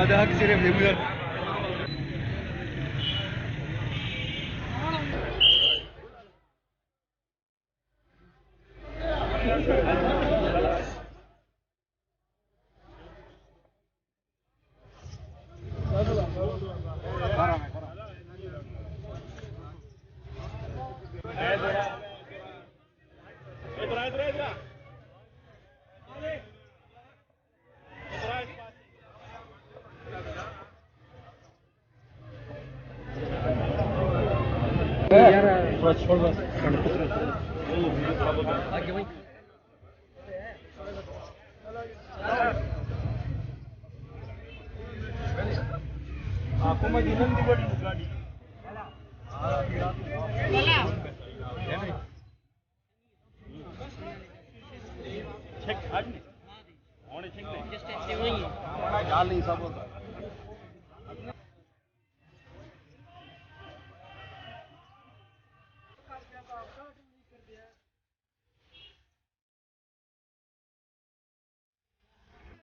आधा सिर्फ रेगुलर छोड़ बस आगे वही आंखों में जिलन की बड़ी गाड़ी चेक आज नहीं होने चेक नहीं जस्ट ऐसे वही है डाल नहीं सब होता